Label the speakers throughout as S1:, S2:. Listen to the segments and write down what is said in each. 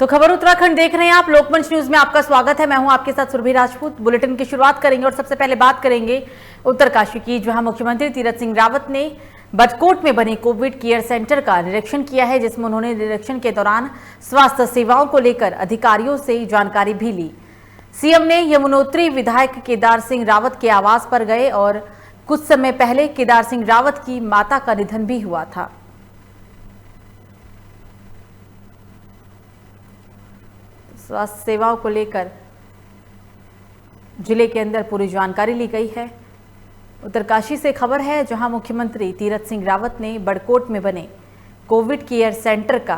S1: तो खबर उत्तराखंड देख रहे हैं आप। लोकमंच न्यूज में आपका स्वागत है। मैं हूं आपके साथ सुरभि राजपूत। बुलेटिन की शुरुआत करेंगे और सबसे पहले बात करेंगे उत्तरकाशी की, जहां मुख्यमंत्री तीरथ सिंह रावत ने बटकोट में बने कोविड केयर सेंटर का निरीक्षण किया है, जिसमें उन्होंने निरीक्षण के दौरान स्वास्थ्य सेवाओं को लेकर अधिकारियों से जानकारी भी ली। सीएम ने यमुनोत्री विधायक केदार सिंह रावत के आवास पर गए और कुछ समय पहले केदार सिंह रावत की माता का निधन भी हुआ था। स्वास्थ्य सेवाओं को लेकर जिले के अंदर पूरी जानकारी ली गई है। उत्तरकाशी से खबर है, जहां मुख्यमंत्री तीरथ सिंह रावत ने बड़कोट में बने कोविड केयर सेंटर का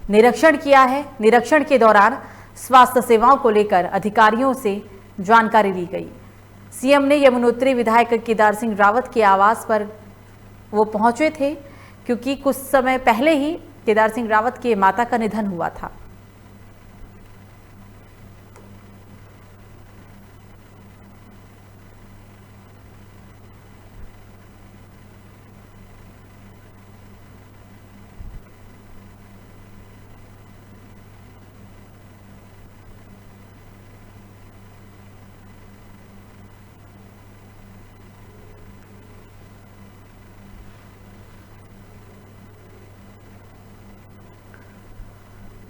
S1: निरीक्षण किया है। निरीक्षण के दौरान स्वास्थ्य सेवाओं को लेकर अधिकारियों से जानकारी ली गई। सीएम ने यमुनोत्री विधायक केदार सिंह रावत के आवास पर वो पहुंचे थे, क्योंकि कुछ समय पहले ही केदार सिंह रावत के माता का निधन हुआ था।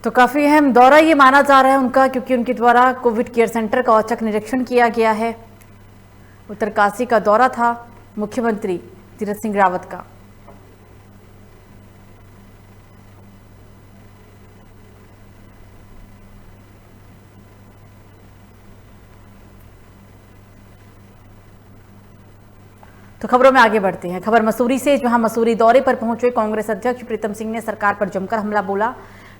S1: तो काफी अहम दौरा ये माना जा रहा है उनका, क्योंकि उनके द्वारा कोविड केयर सेंटर का औचक निरीक्षण किया गया है। उत्तरकाशी का दौरा था मुख्यमंत्री तीरथ सिंह रावत का। तो खबरों में आगे बढ़ते हैं। खबर मसूरी से, जहां मसूरी दौरे पर पहुंचे कांग्रेस अध्यक्ष प्रीतम सिंह ने सरकार पर जमकर हमला बोला।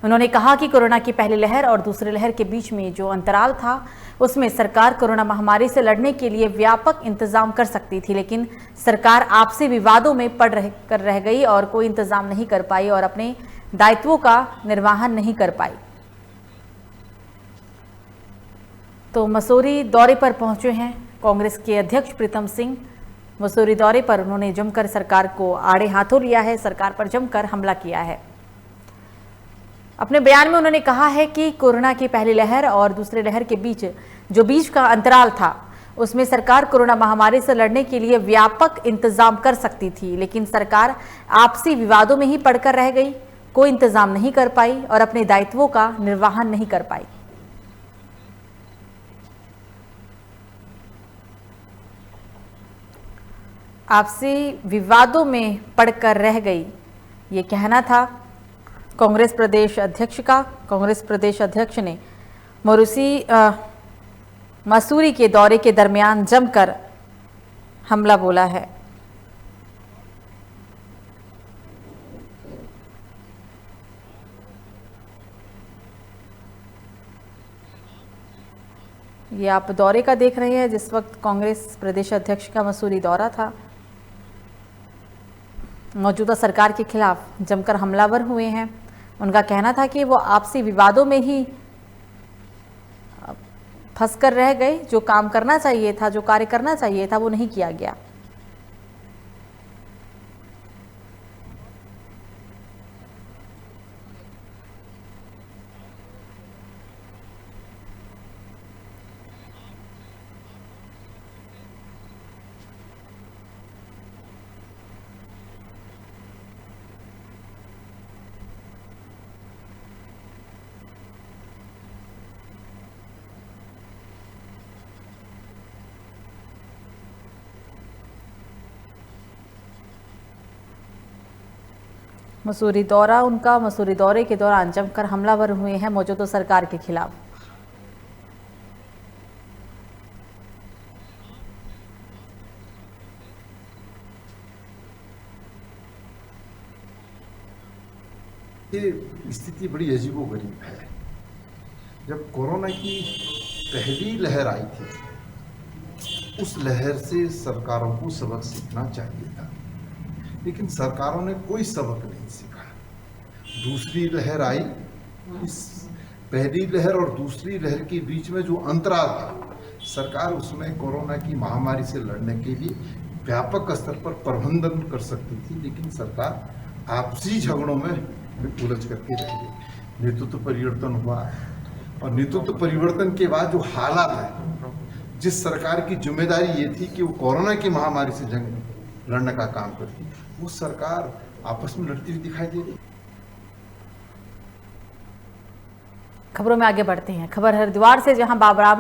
S1: उन्होंने कहा कि कोरोना की पहली लहर और दूसरी लहर के बीच में जो अंतराल था, उसमें सरकार कोरोना महामारी से लड़ने के लिए व्यापक इंतजाम कर सकती थी, लेकिन सरकार आपसी विवादों में पड़ रह गई और कोई इंतजाम नहीं कर पाई और अपने दायित्वों का निर्वहन नहीं कर पाई। तो मसूरी दौरे पर पहुंचे हैं कांग्रेस के अध्यक्ष प्रीतम सिंह। मसूरी दौरे पर उन्होंने जमकर सरकार को आड़े हाथों लिया है, सरकार पर जमकर हमला किया है। अपने बयान में उन्होंने कहा है कि कोरोना की पहली लहर और दूसरी लहर के बीच का अंतराल था, उसमें सरकार कोरोना महामारी से लड़ने के लिए व्यापक इंतजाम कर सकती थी, लेकिन सरकार आपसी विवादों में ही पड़कर रह गई, कोई इंतजाम नहीं कर पाई और अपने दायित्वों का निर्वहन नहीं कर पाई। आपसी विवादों में पड़कर रह गई, ये कहना था कांग्रेस प्रदेश अध्यक्ष का। कांग्रेस प्रदेश अध्यक्ष ने मसूरी के दौरे के दरमियान जमकर हमला बोला है। ये आप दौरे का देख रहे हैं, जिस वक्त कांग्रेस प्रदेश अध्यक्ष का मसूरी दौरा था। मौजूदा सरकार के खिलाफ जमकर हमलावर हुए हैं। उनका कहना था कि वो आपसी विवादों में ही फंसकर रह गए। जो काम करना चाहिए था, जो कार्य करना चाहिए था, वो नहीं किया गया। मसूरी दौरा उनका, मसूरी दौरे के दौरान जमकर हमलावर हुए हैं मौजूदा सरकार के खिलाफ।
S2: ये स्थिति बड़ी अजीबोगरीब है। जब कोरोना की पहली लहर आई थी, उस लहर से सरकारों को सबक सीखना चाहिए था, लेकिन सरकारों ने कोई सबक नहीं सीखा। दूसरी लहर आई, इस पहली लहर और दूसरी लहर के बीच में जो अंतराल था, सरकार उसमें कोरोना की महामारी से लड़ने के लिए व्यापक स्तर पर प्रबंधन कर सकती थी, लेकिन सरकार आपसी झगड़ों में उलझ करके रह गई। नेतृत्व परिवर्तन हुआ और नेतृत्व परिवर्तन के बाद जो हालात है, जिस सरकार की जिम्मेदारी ये थी कि वो कोरोना की महामारी से जंग लड़ने का काम करती, वो सरकार आपस में लड़ती हुई दिखाई दे रही।
S1: खबरों में आगे बढ़ते हैं। खबर हरिद्वार से, जहां बाबा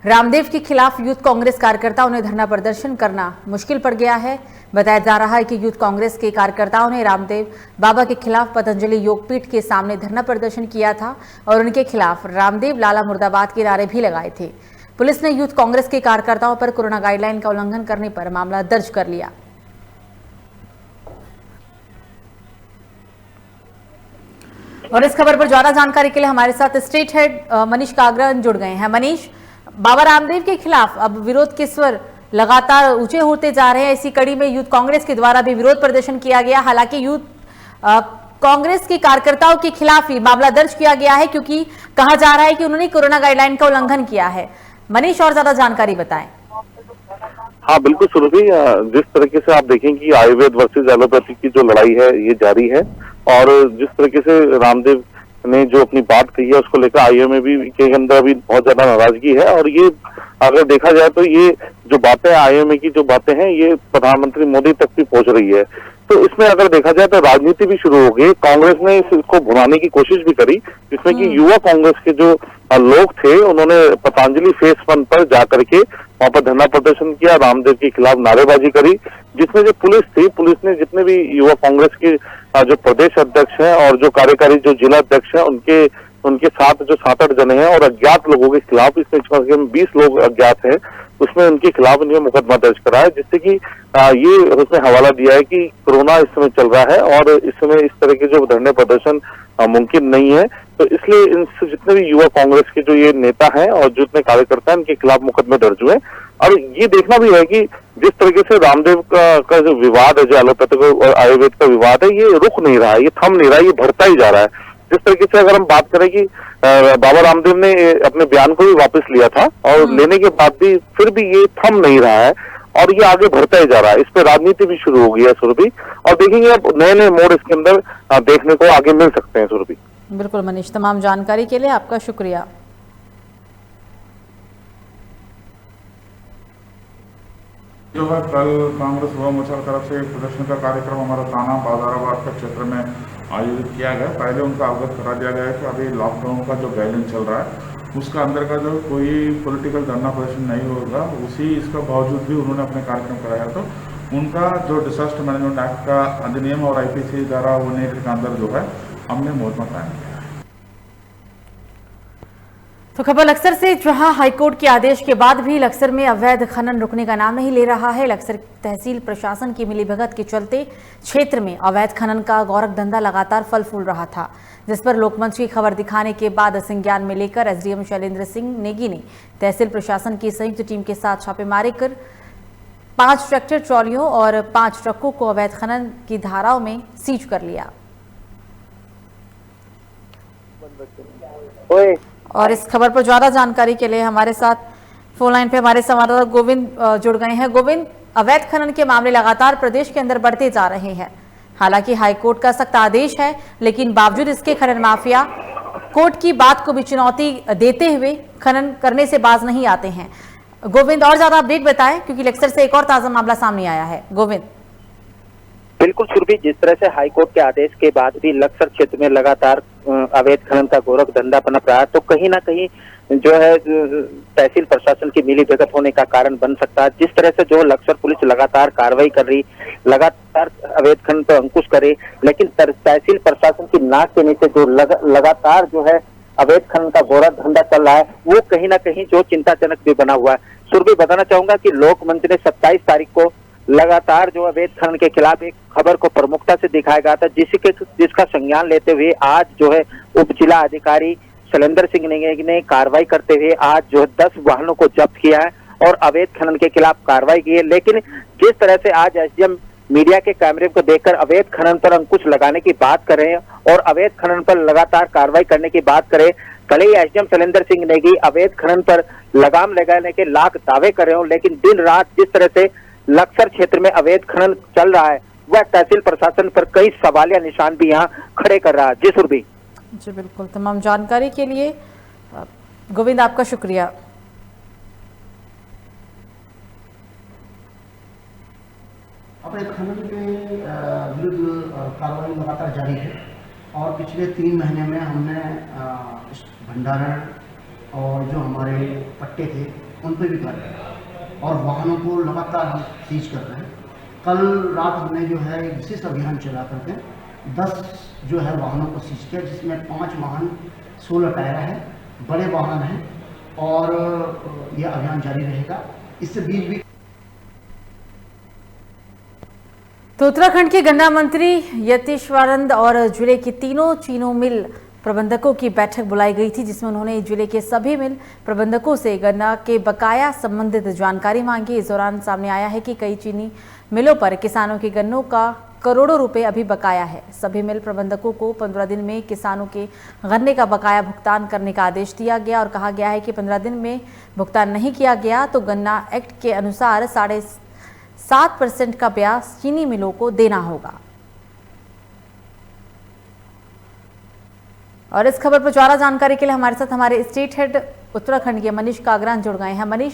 S1: रामदेव के खिलाफ यूथ कांग्रेस कार्यकर्ताओं ने धरना प्रदर्शन करना मुश्किल पड़ गया है। बताया जा रहा है कि यूथ कांग्रेस के कार्यकर्ताओं ने रामदेव बाबा के खिलाफ पतंजलि योगपीठ के सामने धरना प्रदर्शन किया था और उनके खिलाफ रामदेव लाला मुर्दाबाद के नारे भी लगाए थे। पुलिस ने यूथ कांग्रेस के कार्यकर्ताओं पर कोरोना गाइडलाइन का उल्लंघन करने पर मामला दर्ज कर लिया। और इस खबर पर ज्यादा जानकारी के लिए हमारे साथ स्टेट हेड मनीष कागरा जुड़ गए हैं। मनीष, बाबा रामदेव के खिलाफ अब विरोध के स्वर लगातार ऊंचे होते जा रहे हैं। इसी कड़ी में यूथ कांग्रेस के द्वारा भी विरोध प्रदर्शन किया गया। हालांकि यूथ कांग्रेस के कार्यकर्ताओं के खिलाफ ही मामला दर्ज किया गया है, क्योंकि कहा जा रहा है कि उन्होंने कोरोना गाइडलाइन का उल्लंघन किया है। मनीष, और ज्यादा जानकारी बताएं।
S3: हाँ बिल्कुल सुरभि, जिस तरीके से आप देखें कि आयुर्वेद वर्सेज एलोपैथी की जो लड़ाई है ये जारी है, और जिस तरीके से रामदेव ने जो अपनी बात कही है उसको लेकर आईएमए के अंदर अभी बहुत ज्यादा नाराजगी है। और ये अगर देखा जाए तो ये जो बातें आईएमए की जो बातें हैं ये प्रधानमंत्री मोदी तक भी पहुंच रही है। तो इसमें अगर देखा जाए तो राजनीति भी शुरू हो गई। कांग्रेस ने इसको भुनाने की कोशिश भी करी, जिसमें कि युवा कांग्रेस के जो लोग थे उन्होंने पतंजलि फेस 1 पर जाकर के वहां पर धरना प्रदर्शन किया, रामदेव के खिलाफ नारेबाजी करी, जिसमें जो पुलिस थी, पुलिस ने जितने भी युवा कांग्रेस के जो प्रदेश अध्यक्ष हैं और जो कार्यकारी जो जिला अध्यक्ष हैं उनके साथ जो 7-8 जने हैं और अज्ञात लोगों के खिलाफ, इसमें कम से कम 20 लोग अज्ञात हैं, उसमें उनके खिलाफ इन्हें मुकदमा दर्ज करा है, जिससे कि ये उसने हवाला दिया है कि कोरोना इस समय चल रहा है और इस समय इस तरह के जो धरने प्रदर्शन मुमकिन नहीं है। तो इसलिए इनसे जितने भी युवा कांग्रेस के जो ये नेता हैं और जितने कार्यकर्ता हैं इनके खिलाफ मुकदमे दर्ज हुए। और ये देखना भी है कि जिस तरीके से रामदेव का जो विवाद है, जो एलोपैथिक और आयुर्वेद का विवाद है, ये रुक नहीं रहा है, ये थम नहीं रहा है, ये बढ़ता ही जा रहा है। जिस तरीके से अगर हम बात करें कि बाबा रामदेव ने अपने बयान को भी वापस लिया था और लेने के बाद भी फिर भी ये थम नहीं रहा है और ये आगे बढ़ता ही जा रहा है। इस पर राजनीति भी शुरू हो गई है सुरभि, और देखेंगे अब नए नए मोड़ इसके अंदर देखने को आगे मिल सकते हैं सुरभि।
S1: बिल्कुल मनीष, तमाम जानकारी के लिए आपका शुक्रिया।
S4: जो है कल कांग्रेस युवा मोर्चा की तरफ से एक प्रदर्शन का कार्यक्रम हमारा थाना बाजाराबाद का क्षेत्र में आयोजित किया गया। पहले उनका अवगत करा दिया गया है कि अभी लॉकडाउन का जो गाइडलाइन चल रहा है उसका अंदर का जो कोई पॉलिटिकल धरना प्रदर्शन नहीं होगा, उसी इसका बावजूद भी उन्होंने अपने कार्यक्रम कराया। तो उनका जो डिजास्टर मैनेजमेंट एक्ट का अधिनियम और IPC द्वारा होने के अंदर जो है हमने मुकदमा कायम किया।
S1: तो खबर लक्सर से, जहां हाईकोर्ट के आदेश के बाद भी लक्सर में अवैध खनन रुकने का नाम नहीं ले रहा है। लक्सर तहसील प्रशासन की मिलीभगत के चलते क्षेत्र में अवैध खनन का गोरख धंधा लगातार फल फूल रहा था, जिस पर लोकमंच की खबर दिखाने के बाद संज्ञान में लेकर SDM शैलेंद्र सिंह नेगी ने तहसील प्रशासन की संयुक्त टीम के साथ छापेमारी कर 5 ट्रैक्टर ट्रॉलियों और 5 ट्रकों को अवैध खनन की धाराओं में सीज कर लिया। और इस खबर पर ज्यादा जानकारी के लिए हमारे साथ फोन लाइन पे हमारे संवाददाता गोविंद जुड़ गए हैं। गोविंद, अवैध खनन के मामले लगातार प्रदेश के अंदर बढ़ते जा रहे हैं। हालांकि हाईकोर्ट का सख्त आदेश है, लेकिन बावजूद इसके खनन माफिया कोर्ट की बात को भी चुनौती देते हुए खनन करने से बाज नहीं आते हैं। गोविंद, और ज्यादा अपडेट बताएं, क्योंकि लक्सर से एक और ताजा मामला सामने आया है। गोविंद।
S5: बिल्कुल सुरभि, जिस तरह से हाईकोर्ट के आदेश के बाद भी लक्सर क्षेत्र में लगातार अवैध खनन का गोरख धंधा पनप रहा है, तो कहीं ना कहीं जो है तहसील प्रशासन की मिलीभगत होने का कारण बन सकता है। जिस तरह से जो लक्सर पुलिस लगातार कार्रवाई कर रही, लगातार अवैध खनन पर अंकुश करे, लेकिन तहसील प्रशासन की नाक के नीचे जो लगातार जो है अवैध खनन का गोरख धंधा चल रहा है, वो कहीं ना कहीं जो चिंताजनक भी बना हुआ है। सुरभि, बताना चाहूंगा कि लोकमंच ने 27 तारीख को लगातार जो अवैध खनन के खिलाफ एक खबर को प्रमुखता से दिखाया गया था, जिसका संज्ञान लेते हुए आज जो है उप जिला अधिकारी शैलेंद्र सिंह ने कार्रवाई करते हुए आज जो है 10 वाहनों को जब्त किया है और अवैध खनन के खिलाफ कार्रवाई की है। लेकिन जिस तरह से आज SDM मीडिया के कैमरे को देखकर अवैध खनन पर अंकुश लगाने की बात कर रहे हैं और अवैध खनन पर लगातार कार्रवाई करने की बात करें, भले ही SDM शैलेंद्र सिंह नेगी अवैध खनन पर लगाम लगाने के लाख दावे कर रहे हो, लेकिन दिन रात जिस तरह से लक्सर क्षेत्र में अवैध खनन चल रहा है वह तहसील प्रशासन पर कई सवालिया निशान भी यहाँ खड़े कर रहा है। जी सुरभि।
S1: जी बिल्कुल, तमाम जानकारी के लिए गोविंद आपका शुक्रिया।
S6: अपने खनन के विरुद्ध कार्रवाई लगातार जारी है और पिछले 3 महीने में हमने भंडारण और जो हमारे पट्टे थे उन पर भी कार्य और वाहनों को लगातार हम सीज कर रहे हैं। कल रात हमने जो है एक विशेष अभियान चला करके 10 जो है वाहनों को सीज किया, जिसमें 5 वाहन 16 टायर है, बड़े वाहन हैं और यह अभियान जारी रहेगा। इससे बीच भी
S1: तो उत्तराखंड के गन्ना मंत्री यतीश्वरानंद और जिले की तीनों चीनी मिल प्रबंधकों की बैठक बुलाई गई थी, जिसमें उन्होंने जिले के सभी मिल प्रबंधकों से गन्ना के बकाया संबंधित जानकारी मांगी। इस दौरान सामने आया है कि कई चीनी मिलों पर किसानों के गन्नों का करोड़ों रुपए अभी बकाया है। सभी मिल प्रबंधकों को 15 दिन में किसानों के गन्ने का बकाया भुगतान करने का आदेश दिया गया और कहा गया है कि 15 दिन में भुगतान नहीं किया गया तो गन्ना एक्ट के अनुसार 7.5% का ब्याज चीनी मिलों को देना होगा। और इस खबर पर ज्यादा जानकारी के लिए हमारे साथ हमारे स्टेट हेड उत्तराखंड के मनीष कागरान जुड़ गए हैं। मनीष,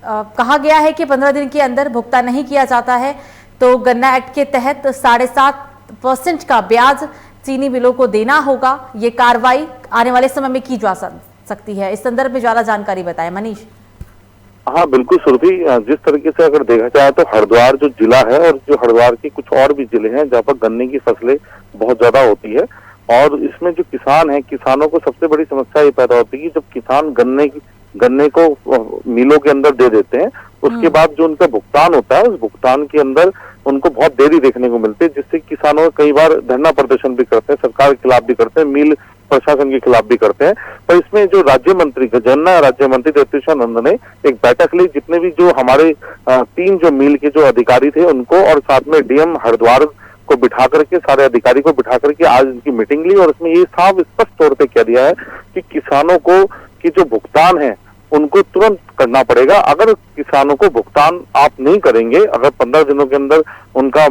S1: कहा गया है कि 15 दिन के अंदर भुगतान नहीं किया जाता है तो गन्ना एक्ट के तहत 7.5% का ब्याज चीनी मिलों को देना होगा। ये कार्रवाई आने वाले समय में की जा सकती है। इस संदर्भ में ज्यादा जानकारी बताएं मनीष।
S3: हाँ बिल्कुल सुरभि, जिस तरीके से अगर देखा जाए तो हरिद्वार जो जिला है और जो हरिद्वार के कुछ और भी जिले हैं जहाँ पर गन्ने की फसलें बहुत ज्यादा होती है और इसमें जो किसान है, किसानों को सबसे बड़ी समस्या ये पैदा होती है कि जब किसान गन्ने को मिलों के अंदर दे देते हैं, उसके बाद जो उनका भुगतान होता है उस भुगतान के अंदर उनको बहुत देरी देखने को मिलती है, जिससे किसानों कई बार धरना प्रदर्शन भी करते हैं, सरकार के खिलाफ भी करते हैं, मिल प्रशासन के खिलाफ भी करते हैं। पर इसमें जो राज्य मंत्री गन्ना राज्य मंत्री यतीश्वरानंद ने एक बैठक ली, जितने भी जो हमारे 3 जो मिल के जो अधिकारी थे उनको और साथ में डीएम हरिद्वार को बिठा करके, सारे अधिकारी को बिठा करके आज इनकी मीटिंग ली और इसमें ये साफ स्पष्ट तौर पे कह दिया है कि किसानों को की जो भुगतान है उनको तुरंत करना पड़ेगा। अगर किसानों को भुगतान आप नहीं करेंगे, अगर 15 दिनों के अंदर उनका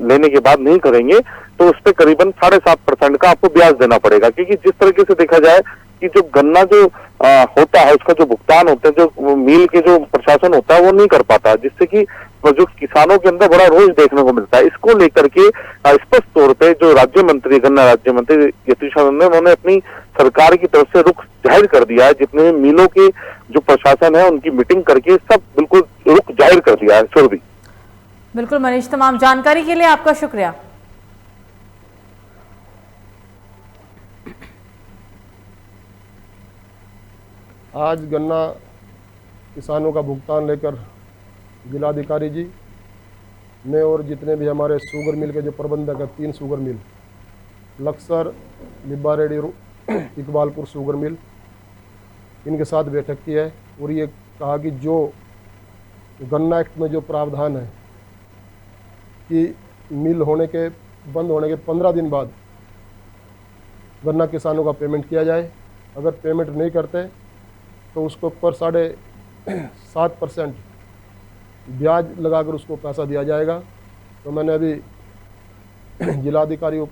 S3: लेने के बाद नहीं करेंगे तो उस पर करीबन 7.5% का आपको ब्याज देना पड़ेगा। क्योंकि जिस तरीके से देखा जाए कि जो गन्ना जो होता है उसका जो भुगतान होता है, जो मिल के जो प्रशासन होता है वो नहीं कर पाता, जिससे कि जो किसानों के अंदर बड़ा रोष देखने को मिलता है। इसको लेकर के स्पष्ट तौर पे जो राज्य मंत्री गन्ना राज्य मंत्री यतीश्वरानंद ने उन्होंने अपनी सरकार की तरफ से रुख जाहिर कर दिया है। जितने मिलों के जो प्रशासन है उनकी मीटिंग करके सब बिल्कुल रुख जाहिर कर दिया है। सुरभि
S1: बिल्कुल मनीष, तमाम जानकारी के लिए आपका शुक्रिया।
S7: आज गन्ना किसानों का भुगतान लेकर जिलाधिकारी जी ने और जितने भी हमारे शुगर मिल के जो प्रबंधक है, 3 sugar mill Laksar, Libbarheri, Iqbalpur sugar mill, इनके साथ बैठक की है और ये कहा कि जो गन्ना एक्ट में जो प्रावधान है कि मिल होने के बंद होने के 15 दिन बाद गन्ना किसानों का पेमेंट किया जाए। अगर पेमेंट नहीं करते तो उसको ऊपर 7.5% ब्याज लगाकर उसको पैसा दिया जाएगा। तो मैंने अभी जिलाधिकारियों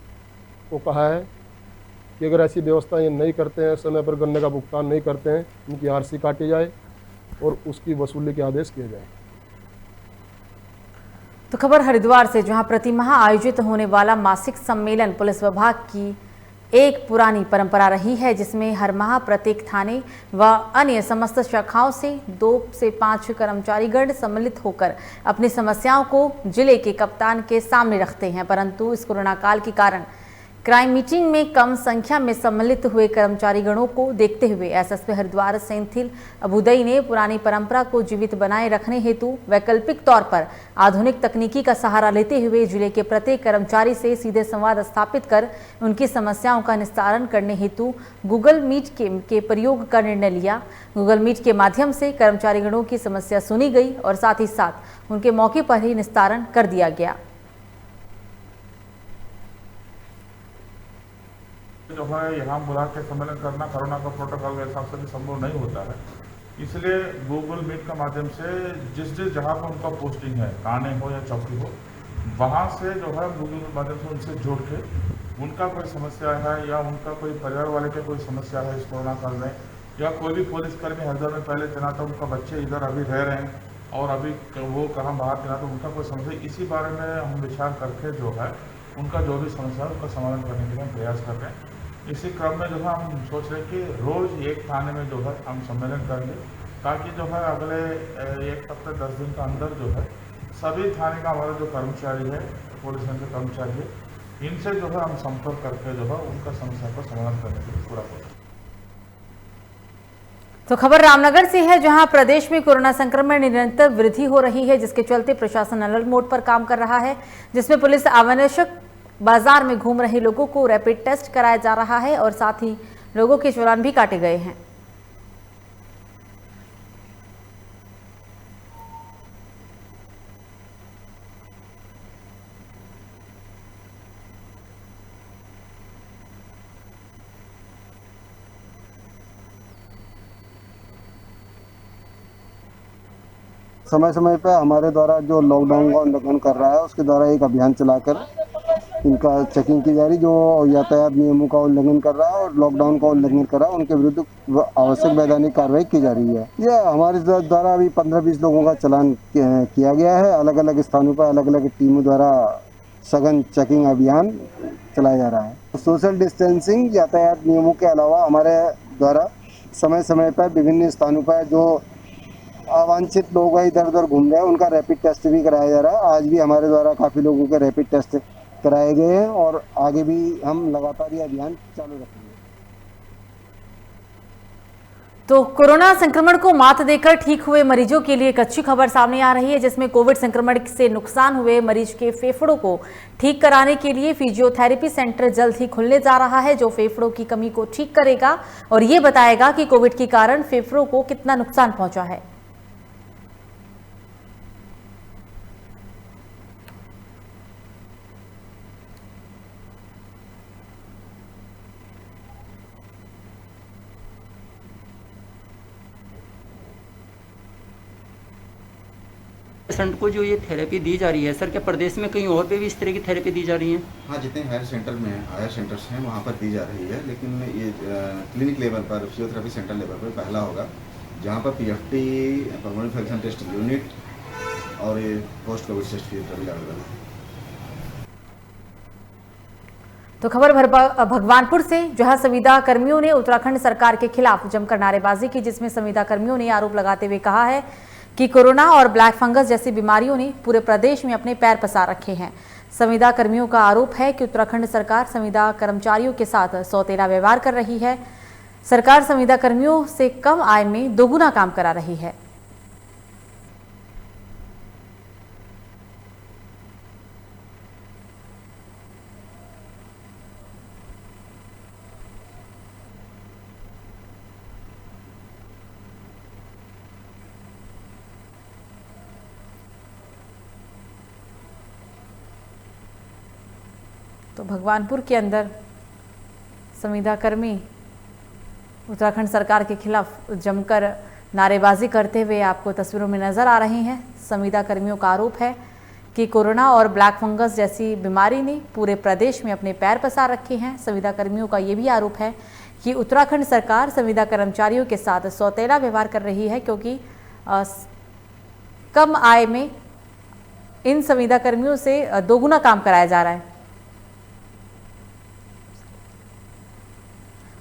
S7: को कहा है कि अगर ऐसी व्यवस्था ये नहीं करते हैं, समय पर गन्ने का भुगतान नहीं करते हैं, उनकी आरसी काटी जाए और उसकी वसूली के आदेश किए जाए।
S1: तो खबर हरिद्वार से, जहां प्रतिमाह आयोजित होने वाला मासिक सम्मेलन पुलिस विभाग की एक पुरानी परंपरा रही है, जिसमें हर माह प्रत्येक थाने व अन्य समस्त शाखाओं से 2 से 5 कर्मचारीगण सम्मिलित होकर अपनी समस्याओं को जिले के कप्तान के सामने रखते हैं। परंतु इस कोरोना काल के कारण क्राइम मीटिंग में कम संख्या में सम्मिलित हुए कर्मचारीगणों को देखते हुए एसएसपी हरिद्वार सेंथिल अबुदई ने पुरानी परंपरा को जीवित बनाए रखने हेतु वैकल्पिक तौर पर आधुनिक तकनीकी का सहारा लेते हुए जिले के प्रत्येक कर्मचारी से सीधे संवाद स्थापित कर उनकी समस्याओं का निस्तारण करने हेतु गूगल मीट के प्रयोग का निर्णय लिया। गूगल मीट के माध्यम से कर्मचारीगणों की समस्या सुनी गई और साथ ही साथ उनके मौके पर ही निस्तारण कर दिया गया।
S4: जो है यहाँ बुला के सम्मेलन करना कोरोना का प्रोटोकॉल के हिसाब से भी संभव नहीं होता है, इसलिए गूगल मीट का माध्यम से जिस जगह पर उनका पोस्टिंग है, थाने हो या चौकी हो, वहाँ से जो है गूगल के माध्यम से उनसे जोड़ के उनका कोई समस्या है या उनका कोई परिवार वाले के कोई समस्या है इस कोरोना काल में, या कोई भी पुलिसकर्मी हरिद्वार में पहले तैनात है, उनका बच्चे इधर अभी रह रहे हैं और अभी वो कहाँ बाहर तैनात है, उनका कोई समस्या, इसी बारे में हम विचार करके जो है उनका जो भी समस्या है उसका समाधान करने के लिए हम प्रयास कर रहे हैं। इसी क्रम में जो है हम सोच रहे हैं कि रोज़ एक थाने में जो है हम सम्मेलन करेंगे, ताकि जो है अगले एक हफ्ते 10 दिन का अंदर जो है सभी थाने का हमारा जो कर्मचारी है, पुलिस के कर्मचारी है, इनसे जो है हम संपर्क करके जो है उनका समस्या का समाधान करने के लिए पूरा करें।
S1: तो खबर रामनगर से है, जहां प्रदेश में कोरोना संक्रमण निरंतर वृद्धि हो रही है, जिसके चलते प्रशासन अलर्ट मोड पर काम कर रहा है, जिसमें पुलिस आवश्यक बाजार में घूम रहे लोगों को रैपिड टेस्ट कराया जा रहा है और साथ ही लोगों के चालान भी काटे गए हैं।
S8: समय समय पर हमारे द्वारा जो लॉकडाउन का उल्लंघन कर रहा है उसके द्वारा एक अभियान चलाकर इनका चेकिंग की जा रही, जो यातायात नियमों का उल्लंघन कर रहा है और लॉकडाउन का उल्लंघन कर रहा है उनके विरुद्ध आवश्यक वैधानिक कार्रवाई की जा रही है। यह हमारे द्वारा अभी 15-20 लोगों का चालान किया गया है। अलग अलग स्थानों पर अलग अलग टीमों द्वारा सघन चेकिंग अभियान चलाया जा रहा है। सोशल डिस्टेंसिंग, यातायात नियमों के अलावा हमारे द्वारा समय समय पर विभिन्न स्थानों पर जो अवांछित लोग इधर उधर घूम रहे हैं उनका रैपिड टेस्ट भी कराया जा रहा है। आज भी हमारे द्वारा काफ़ी लोगों के रैपिड टेस्ट कराए गए हैं और आगे भी हम लगातार ये अभियान चालू रखेंगे।
S1: तो कोरोना संक्रमण को मात देकर ठीक हुए मरीजों के लिए एक अच्छी खबर सामने आ रही है, जिसमें कोविड संक्रमण से नुकसान हुए मरीज के फेफड़ों को ठीक कराने के लिए फिजियोथेरेपी सेंटर जल्द ही खुलने जा रहा है, जो फेफड़ों की कमी को ठीक करेगा और ये बताएगा कि कोविड के कारण फेफड़ों को कितना नुकसान पहुंचा है।
S9: पेशेंट को जो ये थेरेपी दी जा रही है सर, क्या प्रदेश में कहीं और पे भी इस तरह की थेरेपी दी जा रही है?
S10: हाँ, जितने हायर सेंटर्स हैं वहाँ पर दी जा रही है, लेकिन ये क्लिनिक लेवल पर, फिजियोथेरेपी सेंटर लेवल पर पहला होगा, जहाँ पर PFT permanent function test unit और ये post covid test physiotherapy available है।
S1: तो खबर भगवानपुर से, जहां संविदा कर्मियों ने उत्तराखंड सरकार के खिलाफ जमकर नारेबाजी की, जिसमें संविदा कर्मियों ने आरोप लगाते हुए कहा है कि कोरोना और ब्लैक फंगस जैसी बीमारियों ने पूरे प्रदेश में अपने पैर पसार रखे हैं। संविदा कर्मियों का आरोप है कि उत्तराखंड सरकार संविदा कर्मचारियों के साथ सौतेला व्यवहार कर रही है। सरकार संविदा कर्मियों से कम आय में दोगुना काम करा रही है। तो भगवानपुर के अंदर संविदा कर्मी उत्तराखंड सरकार के खिलाफ जमकर नारेबाजी करते हुए आपको तस्वीरों में नजर आ रही हैं। संविदा कर्मियों का आरोप है कि कोरोना और ब्लैक फंगस जैसी बीमारी ने पूरे प्रदेश में अपने पैर पसार रखे हैं। संविदा कर्मियों का ये भी आरोप है कि उत्तराखंड सरकार संविदा कर्मचारियों के साथ सौतेला व्यवहार कर रही है, क्योंकि कम आय में इन संविदा कर्मियों से दोगुना काम कराया जा रहा है।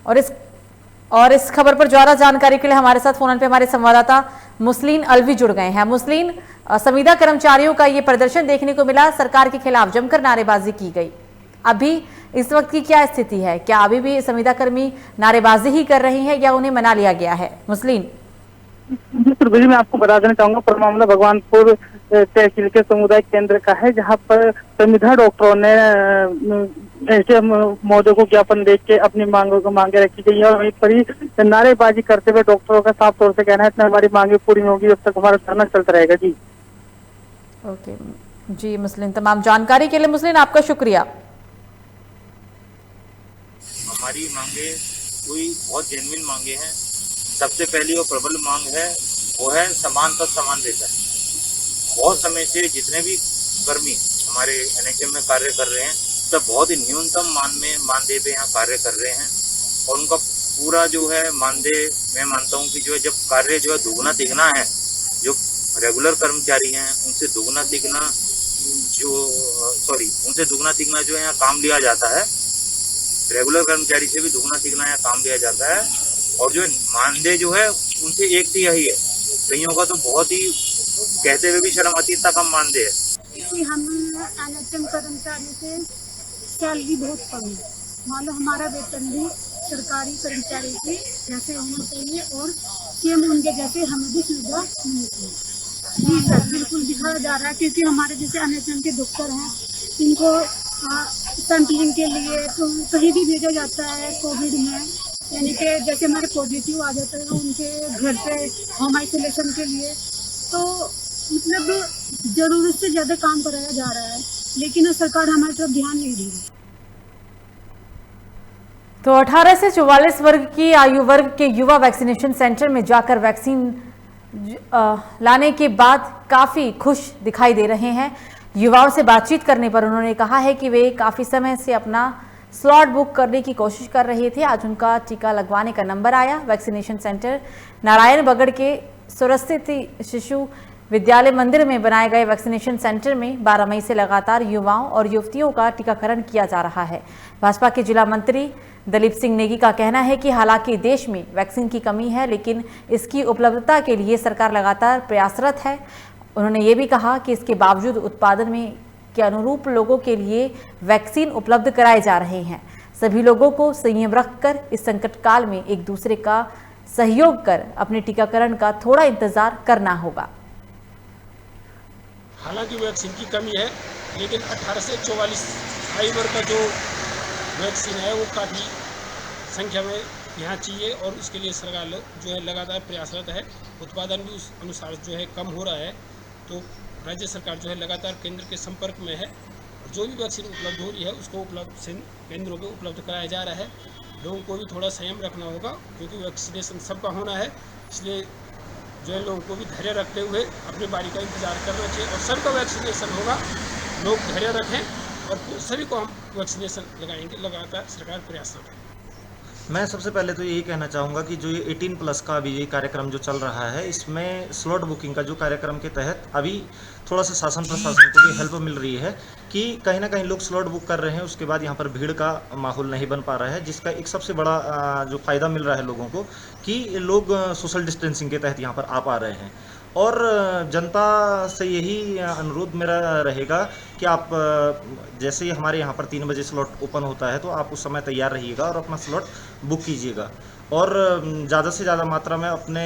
S1: और इस खबर पर ज्यादा जानकारी के लिए हमारे साथ फोन पे हमारे संवाददाता मुस्लिन अलवी जुड़ गए हैं। मुस्लिन, संविदा कर्मचारियों का ये प्रदर्शन देखने को मिला, सरकार के खिलाफ जमकर नारेबाजी की गई। अभी इस वक्त की क्या स्थिति है? क्या अभी भी संविदा कर्मी नारेबाजी ही कर रही हैं या उन्हें मना लिया गया है? मुस्लिन
S5: जी, मैं आपको बता देना चाहूंगा, पर मामला भगवानपुर तहसील के सामुदायिक केंद्र का है, जहां पर संविदा डॉक्टरों ने ऐसे महोदय को ज्ञापन देख के अपनी मांगे रखी गई है और वहीं पर ही नारेबाजी करते हुए डॉक्टरों का साफ तौर से कहना है कि हमारी मांगे पूरी होगी जब तक हमारा धरना चलता रहेगा। जी
S1: ओके जी मुस्लिन, तमाम जानकारी के लिए मुस्लिन आपका शुक्रिया।
S11: हमारी मांगे कोई बहुत जेन्युइन मांगे हैं। सबसे पहली और प्रबल मांग है वो है समान पर समान वेतन। बहुत समय से जितने भी कर्मी हमारे NHM में कार्य कर रहे हैं मतलब बहुत ही न्यूनतम मानदेय पे यहाँ कार्य कर रहे हैं और उनका पूरा जो है मानदेय, मैं मानता हूँ कि जो है जब कार्य जो है दुगना तिगना है, जो रेगुलर कर्मचारी हैं उनसे दुगना तिगना जो है यहाँ काम लिया जाता है, रेगुलर कर्मचारी से भी दुगना तिगना यहाँ काम लिया जाता है और जो मानदेय जो है उनसे एक तिहाई है, कईयों का तो बहुत ही कहते हुए भी शर्म आती है, इतना कम मानदेय है।
S12: हम एनएचएम कर्मचारी से सैलरी बहुत कम है, मान लो हमारा वेतन भी सरकारी कर्मचारी के जैसे होना चाहिए और सेम उनके जैसे हमें भी सुविधा मिलनी चाहिए। जी सर, बिल्कुल दिखाया जा रहा है क्योंकि हमारे जैसे एनएचएम के डॉक्टर हैं, इनको सैंपलिंग के लिए तो कहीं भी भेजा जाता है कोविड में, यानी कि जैसे हमारे पॉजिटिव आ जाते हैं उनके घर पे होम आइसोलेशन के लिए, तो मतलब जरूरत से ज़्यादा काम कराया जा रहा है, लेकिन सरकार हमारी तरफ ध्यान नहीं दे रही।
S1: तो 18 से 44 वर्ग की आयु वर्ग के युवा वैक्सीनेशन सेंटर में जाकर वैक्सीन लाने के बाद काफ़ी खुश दिखाई दे रहे हैं। युवाओं से बातचीत करने पर उन्होंने कहा है कि वे काफ़ी समय से अपना स्लॉट बुक करने की कोशिश कर रहे थे। आज उनका टीका लगवाने का नंबर आया। वैक्सीनेशन सेंटर नारायण बगड़ के सुरस्थिति शिशु विद्यालय मंदिर में बनाए गए वैक्सीनेशन सेंटर में 12 मई से लगातार युवाओं और युवतियों का टीकाकरण किया जा रहा है। भाजपा के जिला मंत्री दलीप सिंह नेगी का कहना है कि हालांकि देश में वैक्सीन की कमी है, लेकिन इसकी उपलब्धता के लिए सरकार लगातार प्रयासरत है। उन्होंने ये भी कहा कि इसके बावजूद उत्पादन में के अनुरूप लोगों के लिए वैक्सीन उपलब्ध कराए जा रहे हैं। सभी लोगों को संयम रखकर इस संकट काल में एक दूसरे का सहयोग कर अपने टीकाकरण का थोड़ा इंतजार करना होगा।
S13: हालांकि वैक्सीन की कमी है, लेकिन 18 से 44 आयु वर्ग का जो वैक्सीन है वो काफ़ी संख्या में यहाँ चाहिए और इसके लिए सरकार जो है लगातार प्रयासरत है। उत्पादन भी उस अनुसार जो है कम हो रहा है, तो राज्य सरकार जो है लगातार केंद्र के संपर्क में है और जो भी वैक्सीन उपलब्ध हो रही है उसको उपलब्ध केंद्रों पे उपलब्ध कराया जा रहा है। लोगों को भी थोड़ा संयम रखना होगा क्योंकि वैक्सीनेशन सबका होना है, इसलिए जो है लोगों को भी धैर्य रखते हुए अपनी बारी का इंतजार करना चाहिए और सबका वैक्सीनेशन होगा। लोग धैर्य रखें और सभी को हम वैक्सीनेशन लगाएंगे। लगातार सरकार प्रयासरत है।
S14: मैं सबसे पहले तो यही कहना चाहूँगा कि जो ये 18 प्लस का अभी ये कार्यक्रम जो चल रहा है, इसमें स्लॉट बुकिंग का जो कार्यक्रम के तहत अभी थोड़ा सा शासन प्रशासन को भी हेल्प मिल रही है कि कहीं ना कहीं लोग स्लॉट बुक कर रहे हैं, उसके बाद यहाँ पर भीड़ का माहौल नहीं बन पा रहा है, जिसका एक सबसे बड़ा जो फ़ायदा मिल रहा है लोगों को कि लोग सोशल डिस्टेंसिंग के तहत यहाँ पर आ पा रहे हैं। और जनता से यही अनुरोध मेरा रहेगा कि आप जैसे ही हमारे यहाँ पर 3 बजे स्लॉट ओपन होता है तो आप उस समय तैयार रहिएगा और अपना स्लॉट बुक कीजिएगा और ज़्यादा से ज़्यादा मात्रा में अपने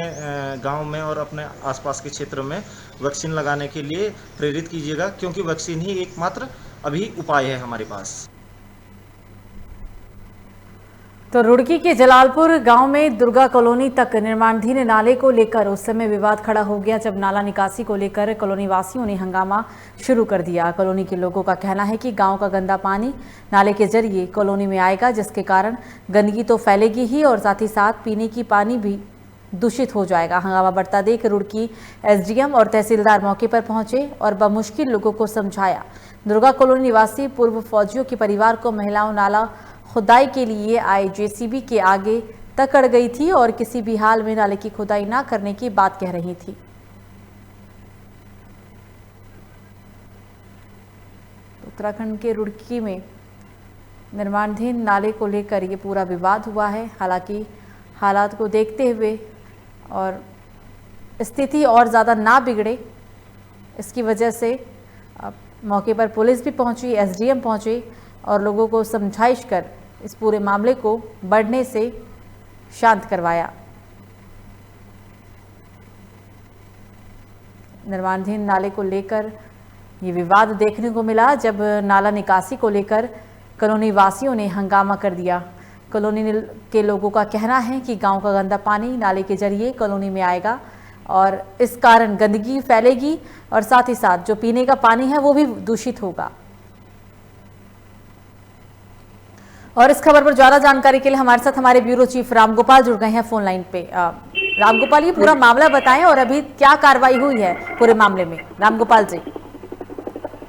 S14: गांव में और अपने आसपास के क्षेत्र में वैक्सीन लगाने के लिए प्रेरित कीजिएगा, क्योंकि वैक्सीन ही एकमात्र अभी उपाय है हमारे पास।
S1: तो रुड़की के जलालपुर गांव में दुर्गा कॉलोनी तक निर्माणाधीन नाले को लेकर उस समय विवाद खड़ा हो गया जब नाला निकासी को लेकर कॉलोनी वासियों ने हंगामा शुरू कर दिया। कॉलोनी के लोगों का कहना है कि गांव का गंदा पानी नाले के जरिए कॉलोनी में आएगा, जिसके कारण गंदगी तो फैलेगी ही और साथ ही साथ पीने की पानी भी दूषित हो जाएगा। हंगामा बढ़ता देख रुड़की एसडीएम और तहसीलदार मौके पर पहुंचे और बमुश्किल लोगों को समझाया। दुर्गा कॉलोनी निवासी पूर्व फौजियों के परिवार को महिलाओं नाला खुदाई के लिए आए जेसीबी के आगे तकड़ गई थी और किसी भी हाल में नाले की खुदाई ना करने की बात कह रही थी। उत्तराखंड के रुड़की में निर्माणाधीन नाले को लेकर ये पूरा विवाद हुआ है। हालांकि हालात को देखते हुए और स्थिति और ज़्यादा ना बिगड़े, इसकी वजह से मौके पर पुलिस भी पहुंची, एसडीएम पहुंचे और लोगों को समझाइश कर इस पूरे मामले को बढ़ने से शांत करवाया। निर्माणाधीन नाले को लेकर ये विवाद देखने को मिला जब नाला निकासी को लेकर कॉलोनी वासियों ने हंगामा कर दिया। कॉलोनी के लोगों का कहना है कि गांव का गंदा पानी नाले के जरिए कॉलोनी में आएगा और इस कारण गंदगी फैलेगी और साथ ही साथ जो पीने का पानी है वो भी दूषित होगा। और इस खबर पर ज्यादा जानकारी के लिए हमारे साथ हमारे ब्यूरो चीफ रामगोपाल जुड़ गए हैं फोन लाइन पे। रामगोपाल, ये पूरा मामला बताएं और अभी क्या कार्रवाई हुई है पूरे मामले में। रामगोपाल जी।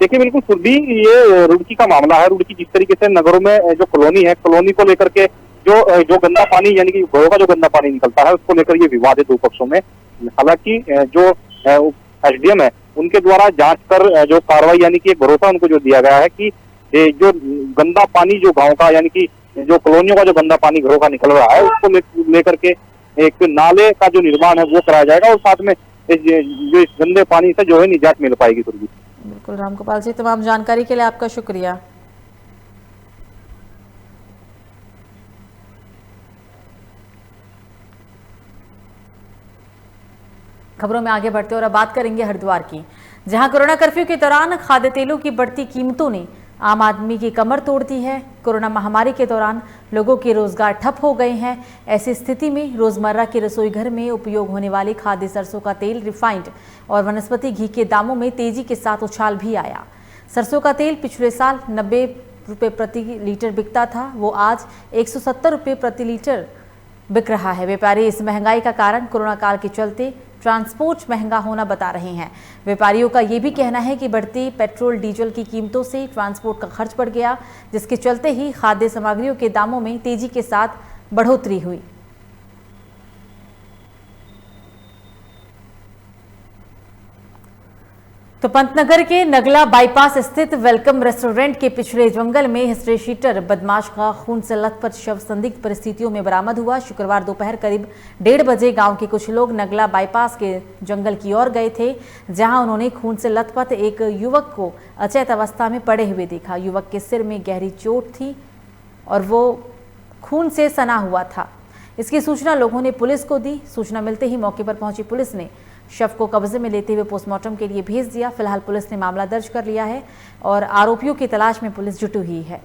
S3: देखिए बिल्कुल सुरभि, ये रुड़की का मामला है। रुड़की जिस तरीके से नगरों में जो कॉलोनी है, कॉलोनी को लेकर के जो गंदा पानी यानी कि घरों का जो गंदा पानी निकलता है उसको लेकर ये विवाद है दो पक्षों में। हालांकि जो एसडीएम है उनके द्वारा जांच कर जो कार्रवाई यानी कि एक भरोसा उनको जो दिया गया है कि जो गंदा पानी जो गाँव का यानी कि जो कॉलोनियों का जो गंदा पानी घरों का निकल रहा है उसको लेकर के एक नाले का जो निर्माण है वो कराया जाएगा और साथ में जो इस गंदे पानी से जो है निजात मिल पाएगी।
S1: बिल्कुल रामगोपाल जी, तमाम जानकारी के लिए आपका शुक्रिया। खबरों में आगे बढ़ते और अब बात करेंगे हरिद्वार की, जहां कोरोना कर्फ्यू के दौरान खाद्य तेलों की बढ़ती कीमतों ने आम आदमी की कमर तोड़ दी है। कोरोना महामारी के दौरान लोगों के रोजगार ठप हो गए हैं। ऐसी स्थिति में रोजमर्रा के रसोई घर में उपयोग होने वाली खाद्य सरसों का तेल, रिफाइंड और वनस्पति घी के दामों में तेजी के साथ उछाल भी आया। सरसों का तेल पिछले साल 90 रुपये प्रति लीटर बिकता था, वो आज 170 रुपये प्रति लीटर बिक रहा है। व्यापारी इस महंगाई का कारण कोरोना काल के चलते ट्रांसपोर्ट महंगा होना बता रहे हैं। व्यापारियों का ये भी कहना है कि बढ़ती पेट्रोल डीजल की कीमतों से ट्रांसपोर्ट का खर्च बढ़ गया, जिसके चलते ही खाद्य सामग्रियों के दामों में तेजी के साथ बढ़ोतरी हुई। तो पंतनगर के नगला बाईपास स्थित वेलकम रेस्टोरेंट के पिछड़े जंगल में हिस्ट्री शीटर बदमाश का खून से लथपथ शव संदिग्ध परिस्थितियों में बरामद हुआ। शुक्रवार दोपहर करीब 1:30 बजे गांव के कुछ लोग नगला बाईपास के जंगल की ओर गए थे, जहां उन्होंने खून से लथपथ एक युवक को अचेत अवस्था में पड़े हुए देखा। युवक के सिर में गहरी चोट थी और वो खून से सना हुआ था। इसकी सूचना लोगों ने पुलिस को दी। सूचना मिलते ही मौके पर पहुंची पुलिस ने शव को कब्जे में लेते हुए पोस्टमार्टम के लिए भेज दिया। फिलहाल पुलिस ने मामला दर्ज कर लिया है और आरोपियों की तलाश में पुलिस जुटी हुई है।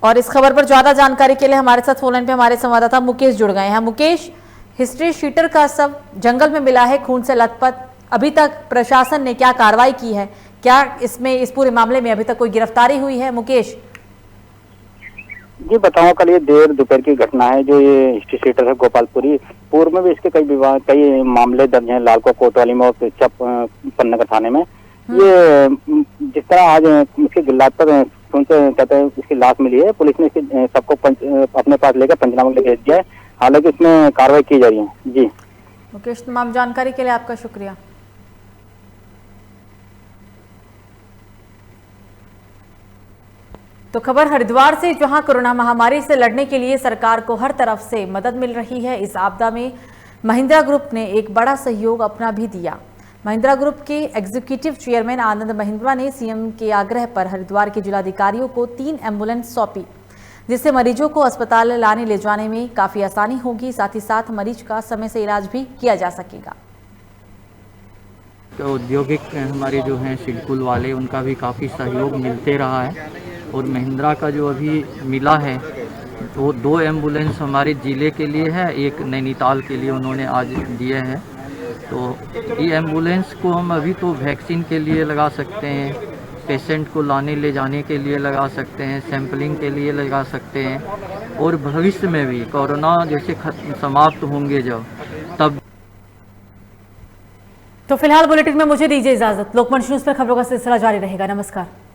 S1: और इस खबर पर ज्यादा जानकारी के लिए हमारे साथ फोन लाइन पे हमारे संवाददाता मुकेश जुड़ गए हैं। मुकेश, हिस्ट्री शीटर का शव जंगल में मिला है खून से लथपथ, अभी तक प्रशासन ने क्या कार्रवाई की है? क्या इसमें इस पूरे मामले में अभी तक कोई गिरफ्तारी हुई है? मुकेश
S5: जी बताऊं, कल ये देर दोपहर की घटना है। जो ये हिस्ट्री शीटर है गोपालपुरी, पूर्व में भी इसके कई मामले दर्ज हैं लालको कोतवाली में और पंतनगर थाने में। ये जिस तरह आज इसके गिल्लात पर सुनते कहते हैं इसकी लाश मिली है, पुलिस ने इसके सबको अपने पास लेकर पंचनामा के लिए भेज दिया है। हालांकि इसमें कार्रवाई की जा रही है। जी
S1: मुकेश, तमाम जानकारी के लिए आपका शुक्रिया। तो खबर हरिद्वार से, जहां कोरोना महामारी से लड़ने के लिए सरकार को हर तरफ से मदद मिल रही है। इस आपदा में महिंद्रा ग्रुप ने एक बड़ा सहयोग अपना भी दिया। महिंद्रा ग्रुप के एग्जीक्यूटिव चेयरमैन आनंद महिंद्रा ने सीएम के आग्रह पर हरिद्वार के जिलाधिकारियों को 3 एम्बुलेंस सौंपी, जिससे मरीजों को अस्पताल लाने ले जाने में काफी आसानी होगी। साथ ही साथ मरीज का समय से इलाज भी किया जा सकेगा।
S9: तो औद्योगिक हमारे जो हैं सिडकुल वाले, उनका भी काफ़ी सहयोग मिलते रहा है। और महिंद्रा का जो अभी मिला है वो 2 एम्बुलेंस हमारे ज़िले के लिए है, एक नैनीताल के लिए उन्होंने आज दिए हैं। तो ये एम्बुलेंस को हम अभी तो वैक्सीन के लिए लगा सकते हैं, पेशेंट को लाने ले जाने के लिए लगा सकते हैं, सैंपलिंग के लिए लगा सकते हैं, और भविष्य में भी कोरोना जैसे समाप्त होंगे जब तब।
S1: तो फिलहाल बुलेटिन में मुझे दीजिए इजाजत। लोकमंच न्यूज़ पर खबरों का सिलसिला जारी रहेगा। नमस्कार।